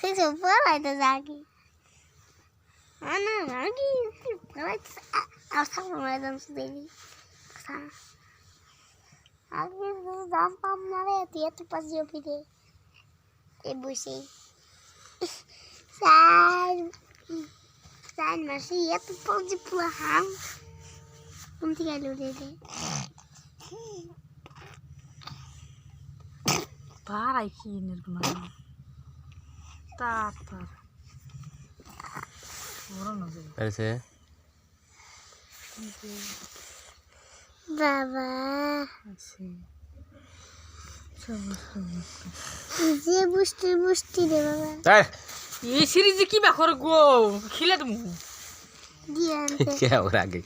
Isso foi da Zagi. Ana, Zagi. Eu tava mais antes dele. Aqui dá pra mulher ter tu fazer o vídeo. E buchei. Sai. Sai, mas ia tu pode pular. Não tinha luz dele. Para aqui, Nirmala. Tá. Parece? Baba. Assim. Dia busti de baba. তাই এই সিরিজে কি ব্যাপার গো খিলে দেবো Diante. কে ওর আগে